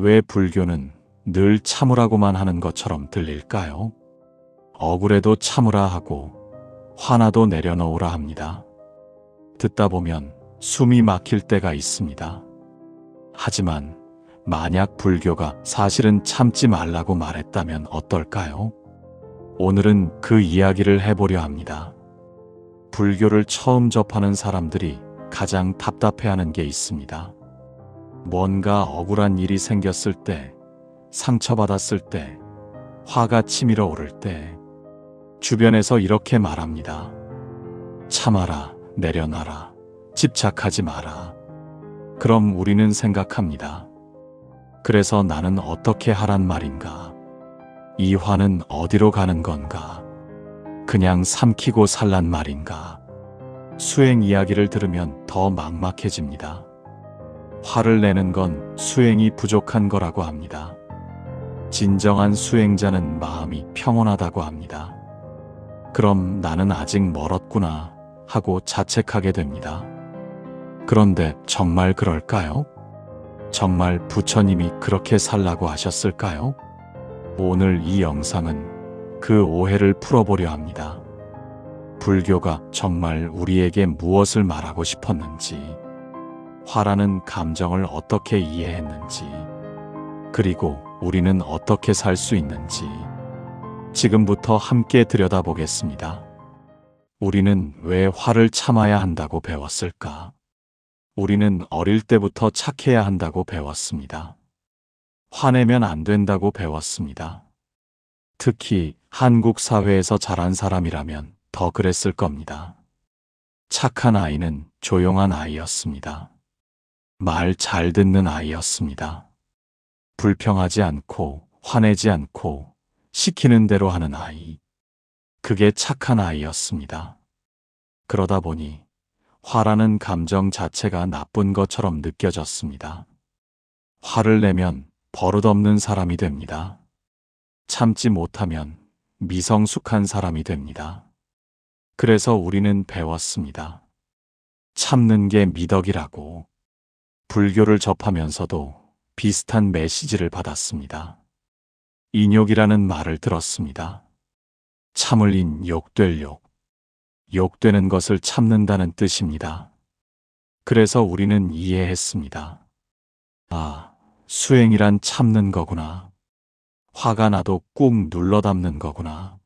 왜 불교는 늘 참으라고만 하는 것처럼 들릴까요? 억울해도 참으라 하고 화나도 내려놓으라 합니다. 듣다 보면 숨이 막힐 때가 있습니다. 하지만 만약 불교가 사실은 참지 말라고 말했다면 어떨까요? 오늘은 그 이야기를 해보려 합니다. 불교를 처음 접하는 사람들이 가장 답답해하는 게 있습니다. 뭔가 억울한 일이 생겼을 때, 상처받았을 때, 화가 치밀어 오를 때, 주변에서 이렇게 말합니다. 참아라, 내려놔라, 집착하지 마라. 그럼 우리는 생각합니다. 그래서 나는 어떻게 하란 말인가? 이 화는 어디로 가는 건가? 그냥 삼키고 살란 말인가? 수행 이야기를 들으면 더 막막해집니다. 화를 내는 건 수행이 부족한 거라고 합니다. 진정한 수행자는 마음이 평온하다고 합니다. 그럼 나는 아직 멀었구나 하고 자책하게 됩니다. 그런데 정말 그럴까요? 정말 부처님이 그렇게 살라고 하셨을까요? 오늘 이 영상은 그 오해를 풀어보려 합니다. 불교가 정말 우리에게 무엇을 말하고 싶었는지, 화라는 감정을 어떻게 이해했는지, 그리고 우리는 어떻게 살 수 있는지 지금부터 함께 들여다보겠습니다. 우리는 왜 화를 참아야 한다고 배웠을까? 우리는 어릴 때부터 착해야 한다고 배웠습니다. 화내면 안 된다고 배웠습니다. 특히 한국 사회에서 자란 사람이라면 더 그랬을 겁니다. 착한 아이는 조용한 아이였습니다. 말 잘 듣는 아이였습니다. 불평하지 않고 화내지 않고 시키는 대로 하는 아이. 그게 착한 아이였습니다. 그러다 보니 화라는 감정 자체가 나쁜 것처럼 느껴졌습니다. 화를 내면 버릇없는 사람이 됩니다. 참지 못하면 미성숙한 사람이 됩니다. 그래서 우리는 배웠습니다. 참는 게 미덕이라고. 불교를 접하면서도 비슷한 메시지를 받았습니다. 인욕이라는 말을 들었습니다. 참을 인 욕될 욕. 욕되는 것을 참는다는 뜻입니다. 그래서 우리는 이해했습니다. 아, 수행이란 참는 거구나. 화가 나도 꾹 눌러 담는 거구나.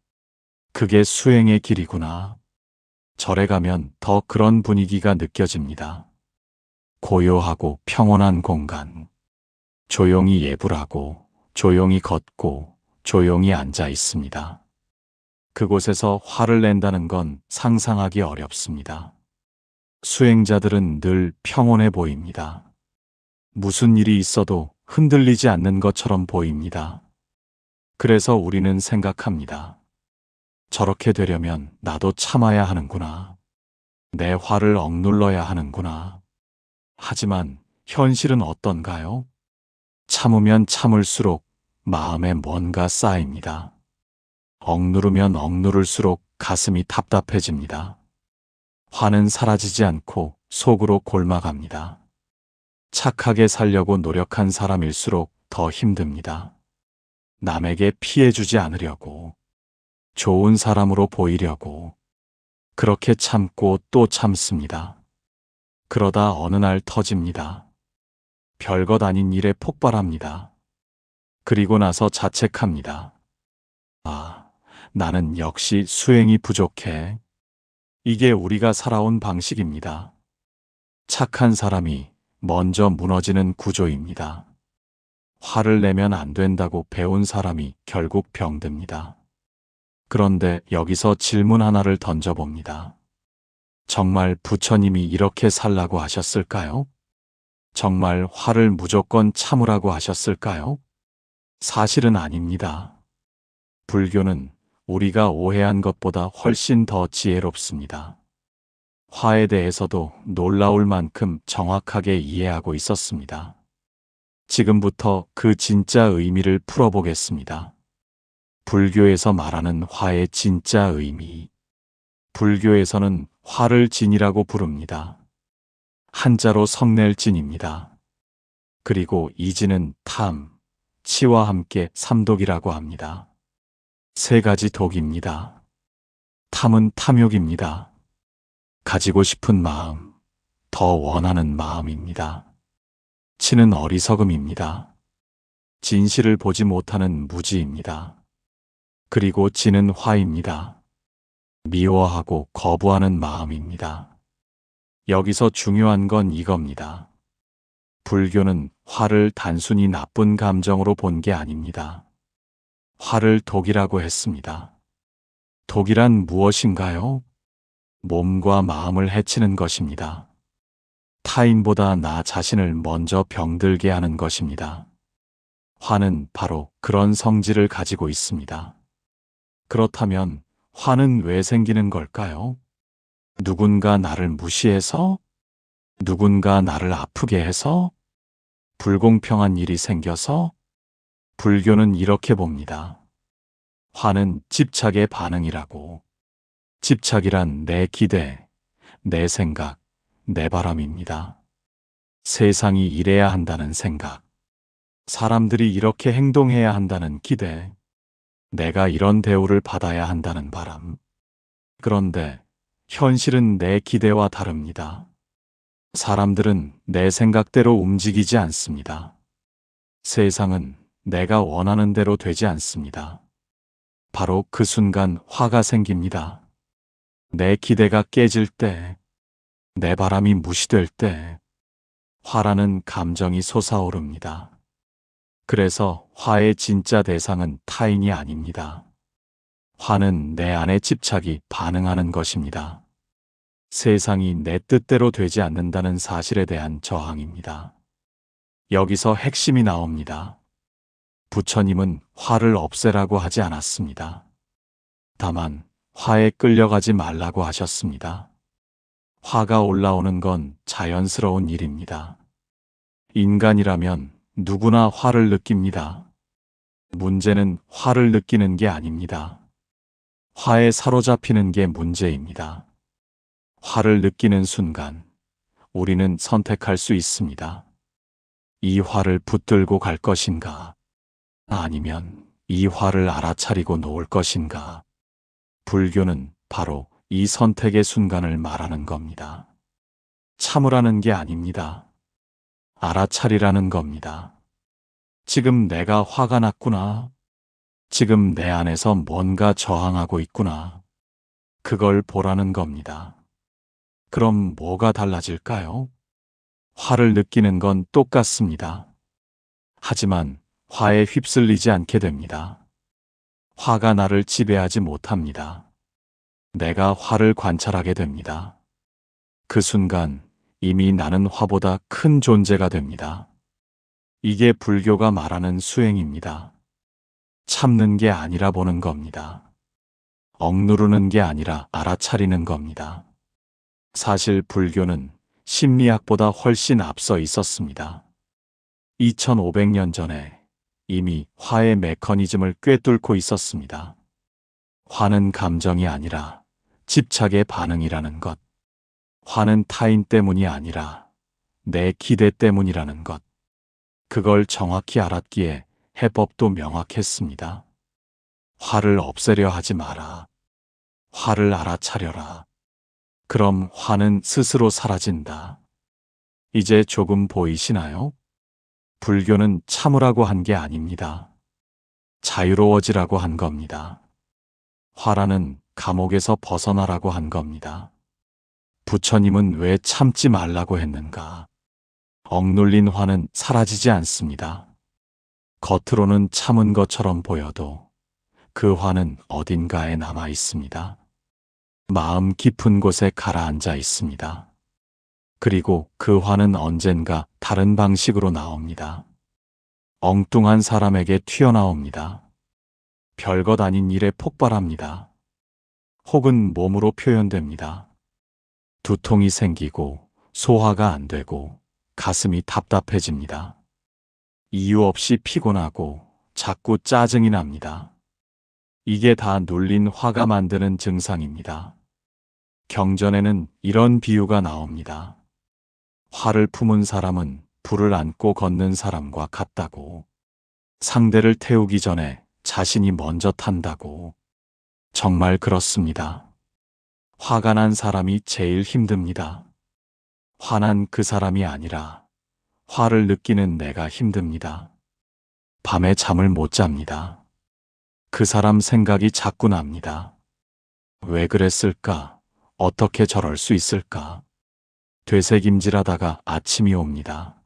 그게 수행의 길이구나. 절에 가면 더 그런 분위기가 느껴집니다. 고요하고 평온한 공간. 조용히 예불하고, 조용히 걷고, 조용히 앉아 있습니다. 그곳에서 화를 낸다는 건 상상하기 어렵습니다. 수행자들은 늘 평온해 보입니다. 무슨 일이 있어도 흔들리지 않는 것처럼 보입니다. 그래서 우리는 생각합니다. 저렇게 되려면 나도 참아야 하는구나. 내 화를 억눌러야 하는구나. 하지만 현실은 어떤가요? 참으면 참을수록 마음에 뭔가 쌓입니다. 억누르면 억누를수록 가슴이 답답해집니다. 화는 사라지지 않고 속으로 골마갑니다. 착하게 살려고 노력한 사람일수록 더 힘듭니다. 남에게 피해주지 않으려고, 좋은 사람으로 보이려고, 그렇게 참고 또 참습니다. 그러다 어느 날 터집니다. 별것 아닌 일에 폭발합니다. 그리고 나서 자책합니다. 아, 나는 역시 수행이 부족해. 이게 우리가 살아온 방식입니다. 착한 사람이 먼저 무너지는 구조입니다. 화를 내면 안 된다고 배운 사람이 결국 병듭니다. 그런데 여기서 질문 하나를 던져봅니다. 정말 부처님이 이렇게 살라고 하셨을까요? 정말 화를 무조건 참으라고 하셨을까요? 사실은 아닙니다. 불교는 우리가 오해한 것보다 훨씬 더 지혜롭습니다. 화에 대해서도 놀라울 만큼 정확하게 이해하고 있었습니다. 지금부터 그 진짜 의미를 풀어보겠습니다. 불교에서 말하는 화의 진짜 의미. 불교에서는 화를 진이라고 부릅니다. 한자로 성낼 진입니다. 그리고 이지는 탐, 치와 함께 삼독이라고 합니다. 세 가지 독입니다. 탐은 탐욕입니다. 가지고 싶은 마음, 더 원하는 마음입니다. 치는 어리석음입니다. 진실을 보지 못하는 무지입니다. 그리고 지는 화입니다. 미워하고 거부하는 마음입니다. 여기서 중요한 건 이겁니다. 불교는 화를 단순히 나쁜 감정으로 본 게 아닙니다. 화를 독이라고 했습니다. 독이란 무엇인가요? 몸과 마음을 해치는 것입니다. 타인보다 나 자신을 먼저 병들게 하는 것입니다. 화는 바로 그런 성질을 가지고 있습니다. 그렇다면 화는 왜 생기는 걸까요? 누군가 나를 무시해서? 누군가 나를 아프게 해서? 불공평한 일이 생겨서? 불교는 이렇게 봅니다. 화는 집착의 반응이라고. 집착이란 내 기대, 내 생각, 내 바람입니다. 세상이 이래야 한다는 생각, 사람들이 이렇게 행동해야 한다는 기대, 내가 이런 대우를 받아야 한다는 바람. 그런데 현실은 내 기대와 다릅니다. 사람들은 내 생각대로 움직이지 않습니다. 세상은 내가 원하는 대로 되지 않습니다. 바로 그 순간 화가 생깁니다. 내 기대가 깨질 때, 내 바람이 무시될 때, 화라는 감정이 솟아오릅니다. 그래서 화의 진짜 대상은 타인이 아닙니다. 화는 내 안의 집착이 반응하는 것입니다. 세상이 내 뜻대로 되지 않는다는 사실에 대한 저항입니다. 여기서 핵심이 나옵니다. 부처님은 화를 없애라고 하지 않았습니다. 다만 화에 끌려가지 말라고 하셨습니다. 화가 올라오는 건 자연스러운 일입니다. 인간이라면 누구나 화를 느낍니다. 문제는 화를 느끼는 게 아닙니다. 화에 사로잡히는 게 문제입니다. 화를 느끼는 순간 우리는 선택할 수 있습니다. 이 화를 붙들고 갈 것인가? 아니면 이 화를 알아차리고 놓을 것인가? 불교는 바로 이 선택의 순간을 말하는 겁니다. 참으라는 게 아닙니다. 알아차리라는 겁니다. 지금 내가 화가 났구나. 지금 내 안에서 뭔가 저항하고 있구나. 그걸 보라는 겁니다. 그럼 뭐가 달라질까요? 화를 느끼는 건 똑같습니다. 하지만 화에 휩쓸리지 않게 됩니다. 화가 나를 지배하지 못합니다. 내가 화를 관찰하게 됩니다. 그 순간 이미 나는 화보다 큰 존재가 됩니다. 이게 불교가 말하는 수행입니다. 참는 게 아니라 보는 겁니다. 억누르는 게 아니라 알아차리는 겁니다. 사실 불교는 심리학보다 훨씬 앞서 있었습니다. 2500년 전에 이미 화의 메커니즘을 꿰뚫고 있었습니다. 화는 감정이 아니라 집착의 반응이라는 것. 화는 타인 때문이 아니라 내 기대 때문이라는 것. 그걸 정확히 알았기에 해법도 명확했습니다. 화를 없애려 하지 마라. 화를 알아차려라. 그럼 화는 스스로 사라진다. 이제 조금 보이시나요? 불교는 참으라고 한 게 아닙니다. 자유로워지라고 한 겁니다. 화라는 감옥에서 벗어나라고 한 겁니다. 부처님은 왜 참지 말라고 했는가? 억눌린 화는 사라지지 않습니다. 겉으로는 참은 것처럼 보여도 그 화는 어딘가에 남아 있습니다. 마음 깊은 곳에 가라앉아 있습니다. 그리고 그 화는 언젠가 다른 방식으로 나옵니다. 엉뚱한 사람에게 튀어나옵니다. 별것 아닌 일에 폭발합니다. 혹은 몸으로 표현됩니다. 두통이 생기고 소화가 안 되고 가슴이 답답해집니다. 이유 없이 피곤하고 자꾸 짜증이 납니다. 이게 다 눌린 화가 만드는 증상입니다. 경전에는 이런 비유가 나옵니다. 화를 품은 사람은 불을 안고 걷는 사람과 같다고. 상대를 태우기 전에 자신이 먼저 탄다고. 정말 그렇습니다. 화가 난 사람이 제일 힘듭니다. 화난 그 사람이 아니라 화를 느끼는 내가 힘듭니다. 밤에 잠을 못 잡니다. 그 사람 생각이 자꾸 납니다. 왜 그랬을까? 어떻게 저럴 수 있을까? 되새김질하다가 아침이 옵니다.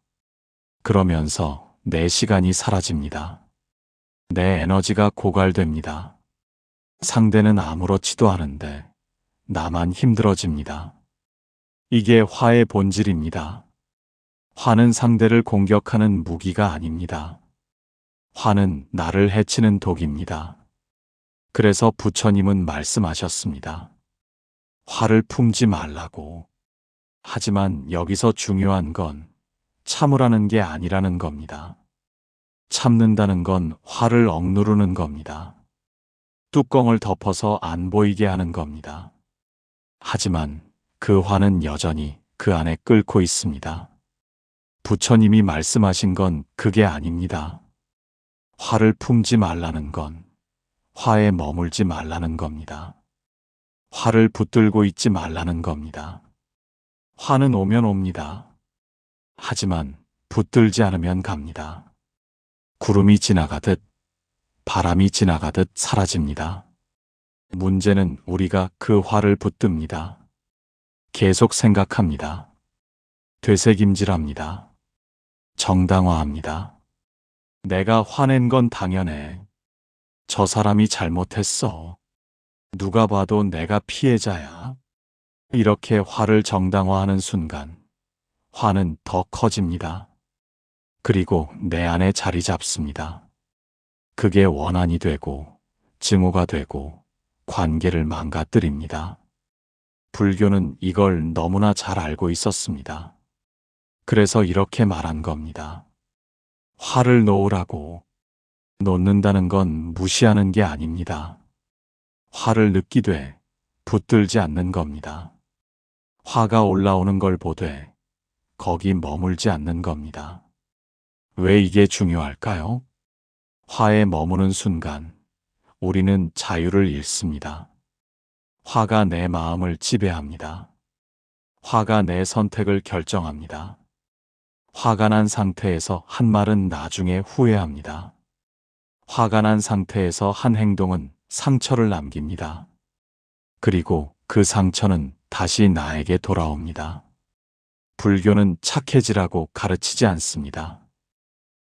그러면서 내 시간이 사라집니다. 내 에너지가 고갈됩니다. 상대는 아무렇지도 않은데 나만 힘들어집니다. 이게 화의 본질입니다. 화는 상대를 공격하는 무기가 아닙니다. 화는 나를 해치는 독입니다. 그래서 부처님은 말씀하셨습니다. 화를 품지 말라고. 하지만 여기서 중요한 건 참으라는 게 아니라는 겁니다. 참는다는 건 화를 억누르는 겁니다. 뚜껑을 덮어서 안 보이게 하는 겁니다. 하지만 그 화는 여전히 그 안에 끓고 있습니다. 부처님이 말씀하신 건 그게 아닙니다. 화를 품지 말라는 건 화에 머물지 말라는 겁니다. 화를 붙들고 있지 말라는 겁니다. 화는 오면 옵니다. 하지만 붙들지 않으면 갑니다. 구름이 지나가듯 바람이 지나가듯 사라집니다. 문제는 우리가 그 화를 붙듭니다. 계속 생각합니다. 되새김질합니다. 정당화합니다. 내가 화낸 건 당연해. 저 사람이 잘못했어. 누가 봐도 내가 피해자야. 이렇게 화를 정당화하는 순간 화는 더 커집니다. 그리고 내 안에 자리 잡습니다. 그게 원한이 되고 증오가 되고 관계를 망가뜨립니다. 불교는 이걸 너무나 잘 알고 있었습니다. 그래서 이렇게 말한 겁니다. 화를 놓으라고. 놓는다는 건 무시하는 게 아닙니다. 화를 느끼되 붙들지 않는 겁니다. 화가 올라오는 걸 보되 거기 머물지 않는 겁니다. 왜 이게 중요할까요? 화에 머무는 순간 우리는 자유를 잃습니다. 화가 내 마음을 지배합니다. 화가 내 선택을 결정합니다. 화가 난 상태에서 한 말은 나중에 후회합니다. 화가 난 상태에서 한 행동은 상처를 남깁니다. 그리고 그 상처는 다시 나에게 돌아옵니다. 불교는 착해지라고 가르치지 않습니다.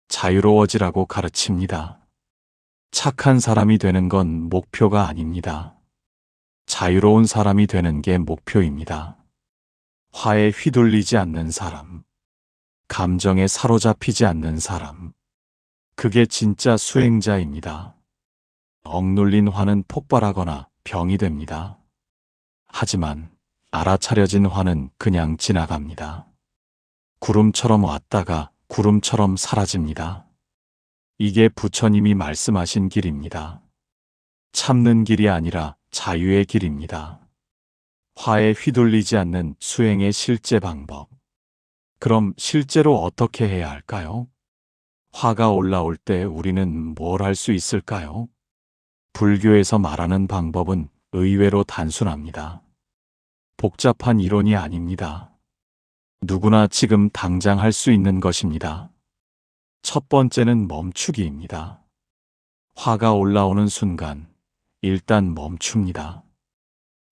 자유로워지라고 가르칩니다. 착한 사람이 되는 건 목표가 아닙니다. 자유로운 사람이 되는 게 목표입니다. 화에 휘둘리지 않는 사람, 감정에 사로잡히지 않는 사람, 그게 진짜 수행자입니다. 억눌린 화는 폭발하거나 병이 됩니다. 하지만 알아차려진 화는 그냥 지나갑니다. 구름처럼 왔다가 구름처럼 사라집니다. 이게 부처님이 말씀하신 길입니다. 참는 길이 아니라 자유의 길입니다. 화에 휘둘리지 않는 수행의 실제 방법. 그럼 실제로 어떻게 해야 할까요? 화가 올라올 때 우리는 뭘 할 수 있을까요? 불교에서 말하는 방법은 의외로 단순합니다. 복잡한 이론이 아닙니다. 누구나 지금 당장 할 수 있는 것입니다. 첫 번째는 멈추기입니다. 화가 올라오는 순간 일단 멈춥니다.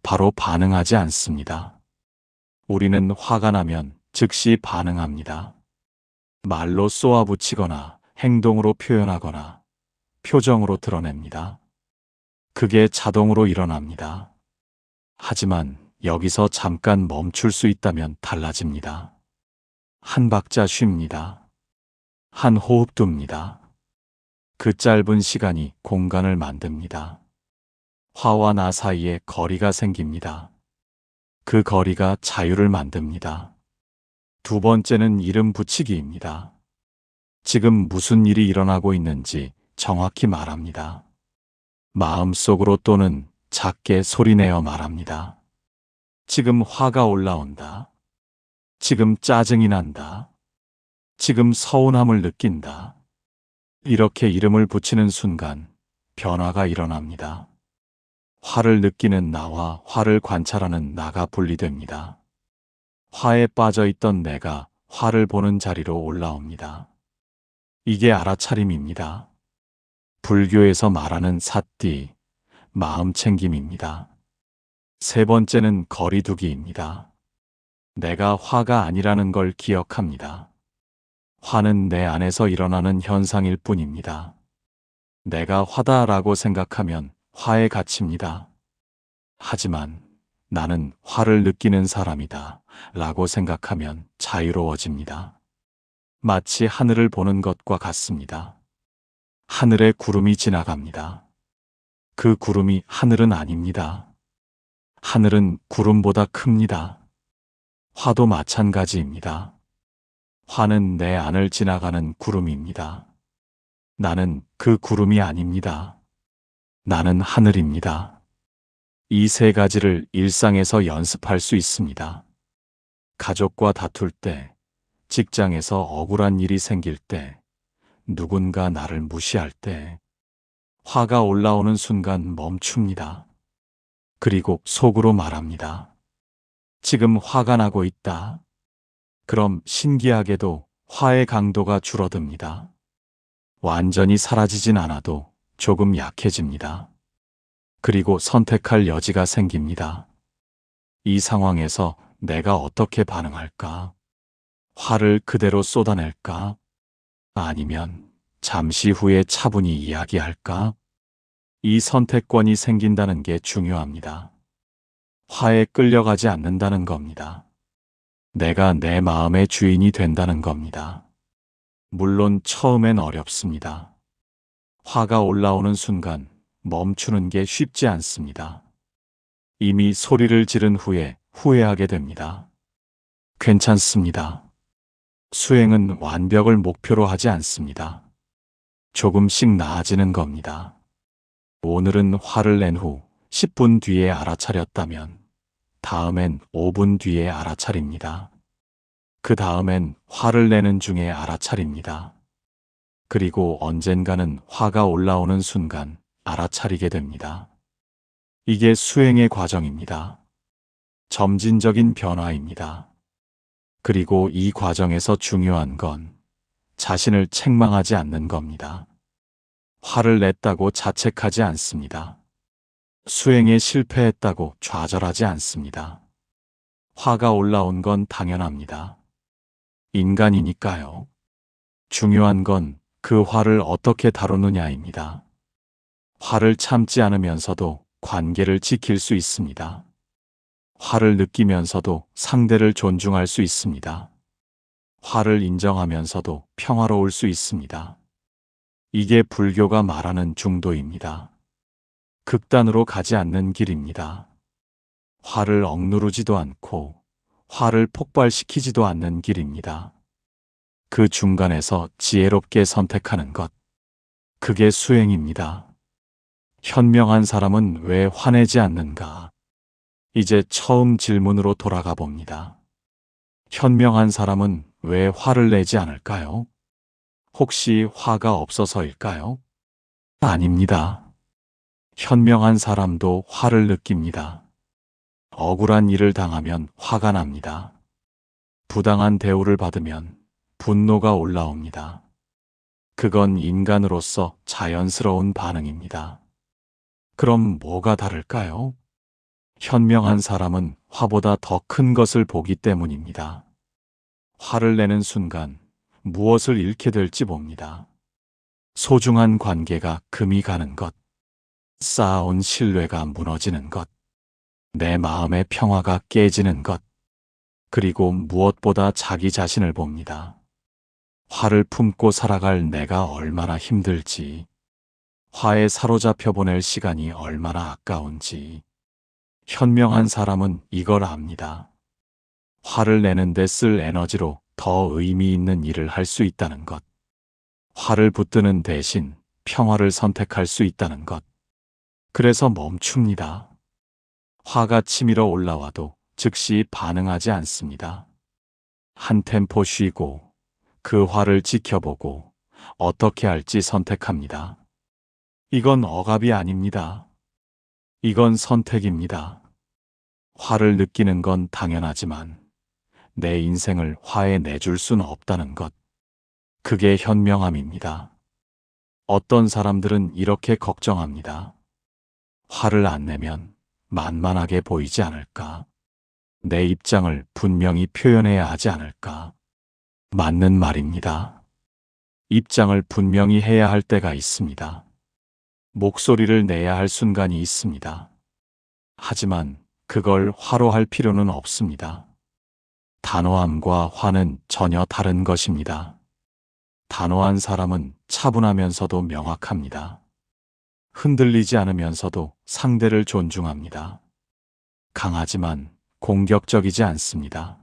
바로 반응하지 않습니다. 우리는 화가 나면 즉시 반응합니다. 말로 쏘아붙이거나 행동으로 표현하거나 표정으로 드러냅니다. 그게 자동으로 일어납니다. 하지만 여기서 잠깐 멈출 수 있다면 달라집니다. 한 박자 쉽니다. 한 호흡 둡니다. 그 짧은 시간이 공간을 만듭니다. 화와 나 사이에 거리가 생깁니다. 그 거리가 자유를 만듭니다. 두 번째는 이름 붙이기입니다. 지금 무슨 일이 일어나고 있는지 정확히 말합니다. 마음속으로 또는 작게 소리내어 말합니다. 지금 화가 올라온다. 지금 짜증이 난다. 지금 서운함을 느낀다. 이렇게 이름을 붙이는 순간 변화가 일어납니다. 화를 느끼는 나와 화를 관찰하는 나가 분리됩니다. 화에 빠져 있던 내가 화를 보는 자리로 올라옵니다. 이게 알아차림입니다. 불교에서 말하는 사띠, 마음 챙김입니다. 세 번째는 거리두기입니다. 내가 화가 아니라는 걸 기억합니다. 화는 내 안에서 일어나는 현상일 뿐입니다. 내가 화다라고 생각하면 화에 갇힙니다. 하지만 나는 화를 느끼는 사람이다 라고 생각하면 자유로워집니다. 마치 하늘을 보는 것과 같습니다. 하늘에 구름이 지나갑니다. 그 구름이 하늘은 아닙니다. 하늘은 구름보다 큽니다. 화도 마찬가지입니다. 화는 내 안을 지나가는 구름입니다. 나는 그 구름이 아닙니다. 나는 하늘입니다. 이 세 가지를 일상에서 연습할 수 있습니다. 가족과 다툴 때, 직장에서 억울한 일이 생길 때, 누군가 나를 무시할 때, 화가 올라오는 순간 멈춥니다. 그리고 속으로 말합니다. 지금 화가 나고 있다. 그럼 신기하게도 화의 강도가 줄어듭니다. 완전히 사라지진 않아도 조금 약해집니다. 그리고 선택할 여지가 생깁니다. 이 상황에서 내가 어떻게 반응할까? 화를 그대로 쏟아낼까? 아니면 잠시 후에 차분히 이야기할까? 이 선택권이 생긴다는 게 중요합니다. 화에 끌려가지 않는다는 겁니다. 내가 내 마음의 주인이 된다는 겁니다. 물론 처음엔 어렵습니다. 화가 올라오는 순간 멈추는 게 쉽지 않습니다. 이미 소리를 지른 후에 후회하게 됩니다. 괜찮습니다. 수행은 완벽을 목표로 하지 않습니다. 조금씩 나아지는 겁니다. 오늘은 화를 낸 후 10분 뒤에 알아차렸다면 다음엔 5분 뒤에 알아차립니다. 그 다음엔 화를 내는 중에 알아차립니다. 그리고 언젠가는 화가 올라오는 순간 알아차리게 됩니다. 이게 수행의 과정입니다. 점진적인 변화입니다. 그리고 이 과정에서 중요한 건 자신을 책망하지 않는 겁니다. 화를 냈다고 자책하지 않습니다. 수행에 실패했다고 좌절하지 않습니다. 화가 올라온 건 당연합니다. 인간이니까요. 중요한 건 그 화를 어떻게 다루느냐입니다. 화를 참지 않으면서도 관계를 지킬 수 있습니다. 화를 느끼면서도 상대를 존중할 수 있습니다. 화를 인정하면서도 평화로울 수 있습니다. 이게 불교가 말하는 중도입니다. 극단으로 가지 않는 길입니다. 화를 억누르지도 않고 화를 폭발시키지도 않는 길입니다. 그 중간에서 지혜롭게 선택하는 것. 그게 수행입니다. 현명한 사람은 왜 화내지 않는가? 이제 처음 질문으로 돌아가 봅니다. 현명한 사람은 왜 화를 내지 않을까요? 혹시 화가 없어서일까요? 아닙니다. 현명한 사람도 화를 느낍니다. 억울한 일을 당하면 화가 납니다. 부당한 대우를 받으면 분노가 올라옵니다. 그건 인간으로서 자연스러운 반응입니다. 그럼 뭐가 다를까요? 현명한 사람은 화보다 더 큰 것을 보기 때문입니다. 화를 내는 순간 무엇을 잃게 될지 봅니다. 소중한 관계가 금이 가는 것, 쌓아온 신뢰가 무너지는 것, 내 마음의 평화가 깨지는 것, 그리고 무엇보다 자기 자신을 봅니다. 화를 품고 살아갈 내가 얼마나 힘들지, 화에 사로잡혀 보낼 시간이 얼마나 아까운지. 현명한 사람은 이걸 압니다. 화를 내는데 쓸 에너지로 더 의미 있는 일을 할 수 있다는 것. 화를 붙드는 대신 평화를 선택할 수 있다는 것. 그래서 멈춥니다. 화가 치밀어 올라와도 즉시 반응하지 않습니다. 한 템포 쉬고 그 화를 지켜보고 어떻게 할지 선택합니다. 이건 억압이 아닙니다. 이건 선택입니다. 화를 느끼는 건 당연하지만 내 인생을 화에 내줄 수는 없다는 것. 그게 현명함입니다. 어떤 사람들은 이렇게 걱정합니다. 화를 안 내면 만만하게 보이지 않을까? 내 입장을 분명히 표현해야 하지 않을까? 맞는 말입니다. 입장을 분명히 해야 할 때가 있습니다. 목소리를 내야 할 순간이 있습니다. 하지만 그걸 화로 할 필요는 없습니다. 단호함과 화는 전혀 다른 것입니다. 단호한 사람은 차분하면서도 명확합니다. 흔들리지 않으면서도 상대를 존중합니다. 강하지만 공격적이지 않습니다.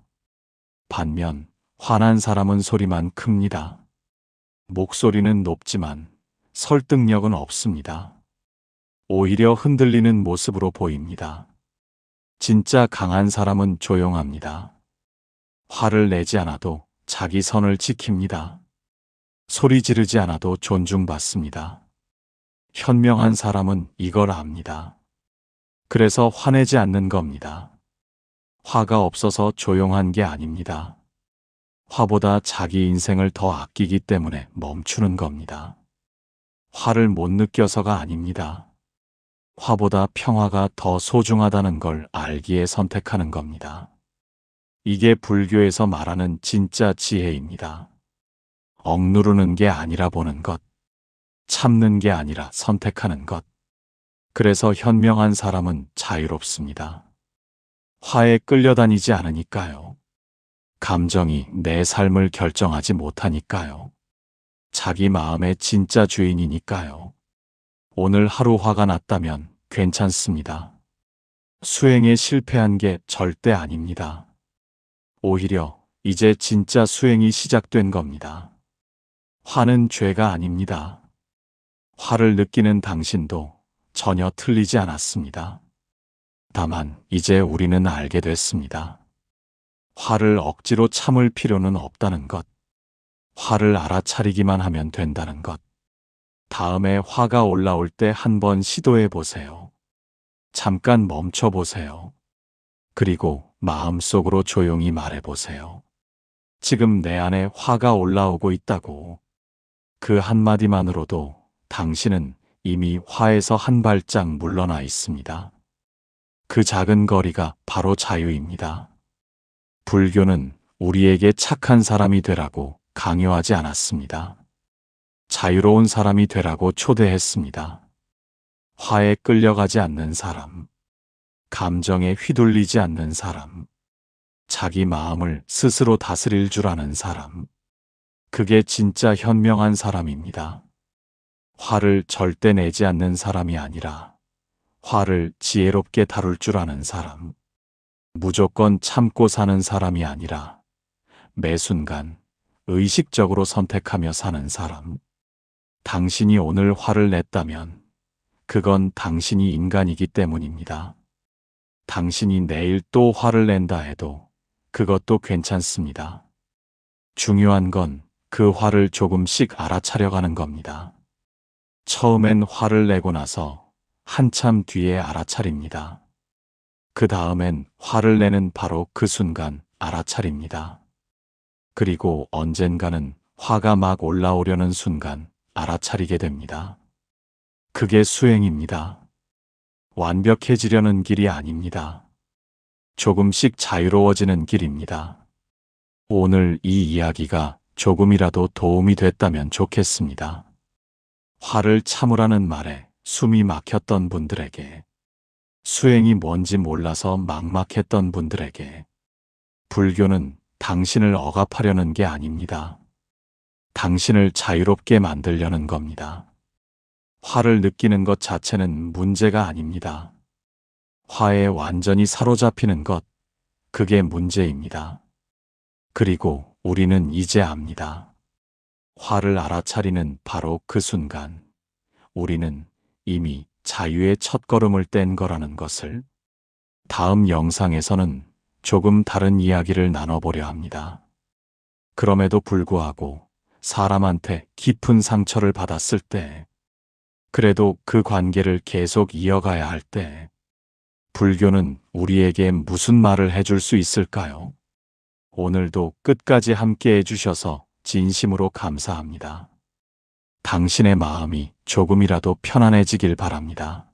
반면 화난 사람은 소리만 큽니다. 목소리는 높지만 설득력은 없습니다. 오히려 흔들리는 모습으로 보입니다. 진짜 강한 사람은 조용합니다. 화를 내지 않아도 자기 선을 지킵니다. 소리 지르지 않아도 존중받습니다. 현명한 사람은 이걸 압니다. 그래서 화내지 않는 겁니다. 화가 없어서 조용한 게 아닙니다. 화보다 자기 인생을 더 아끼기 때문에 멈추는 겁니다. 화를 못 느껴서가 아닙니다. 화보다 평화가 더 소중하다는 걸 알기에 선택하는 겁니다. 이게 불교에서 말하는 진짜 지혜입니다. 억누르는 게 아니라 보는 것, 참는 게 아니라 선택하는 것. 그래서 현명한 사람은 자유롭습니다. 화에 끌려다니지 않으니까요. 감정이 내 삶을 결정하지 못하니까요. 자기 마음의 진짜 주인이니까요. 오늘 하루 화가 났다면 괜찮습니다. 수행에 실패한 게 절대 아닙니다. 오히려 이제 진짜 수행이 시작된 겁니다. 화는 죄가 아닙니다. 화를 느끼는 당신도 전혀 틀리지 않았습니다. 다만 이제 우리는 알게 됐습니다. 화를 억지로 참을 필요는 없다는 것. 화를 알아차리기만 하면 된다는 것. 다음에 화가 올라올 때 한번 시도해 보세요. 잠깐 멈춰 보세요. 그리고 마음속으로 조용히 말해 보세요. 지금 내 안에 화가 올라오고 있다고. 그 한마디만으로도 당신은 이미 화에서 한 발짝 물러나 있습니다. 그 작은 거리가 바로 자유입니다. 불교는 우리에게 착한 사람이 되라고 강요하지 않았습니다. 자유로운 사람이 되라고 초대했습니다. 화에 끌려가지 않는 사람, 감정에 휘둘리지 않는 사람, 자기 마음을 스스로 다스릴 줄 아는 사람. 그게 진짜 현명한 사람입니다. 화를 절대 내지 않는 사람이 아니라 화를 지혜롭게 다룰 줄 아는 사람. 무조건 참고 사는 사람이 아니라 매 순간 의식적으로 선택하며 사는 사람. 당신이 오늘 화를 냈다면 그건 당신이 인간이기 때문입니다. 당신이 내일 또 화를 낸다 해도 그것도 괜찮습니다. 중요한 건 그 화를 조금씩 알아차려가는 겁니다. 처음엔 화를 내고 나서 한참 뒤에 알아차립니다. 그 다음엔 화를 내는 바로 그 순간 알아차립니다. 그리고 언젠가는 화가 막 올라오려는 순간 알아차리게 됩니다. 그게 수행입니다. 완벽해지려는 길이 아닙니다. 조금씩 자유로워지는 길입니다. 오늘 이 이야기가 조금이라도 도움이 됐다면 좋겠습니다. 화를 참으라는 말에 숨이 막혔던 분들에게, 수행이 뭔지 몰라서 막막했던 분들에게, 불교는 당신을 억압하려는 게 아닙니다. 당신을 자유롭게 만들려는 겁니다. 화를 느끼는 것 자체는 문제가 아닙니다. 화에 완전히 사로잡히는 것, 그게 문제입니다. 그리고 우리는 이제 압니다. 화를 알아차리는 바로 그 순간, 우리는 이미 자유의 첫걸음을 뗀 거라는 것을. 다음 영상에서는 조금 다른 이야기를 나눠보려 합니다. 그럼에도 불구하고 사람한테 깊은 상처를 받았을 때, 그래도 그 관계를 계속 이어가야 할 때, 불교는 우리에게 무슨 말을 해줄 수 있을까요? 오늘도 끝까지 함께 해주셔서 진심으로 감사합니다. 당신의 마음이 조금이라도 편안해지길 바랍니다.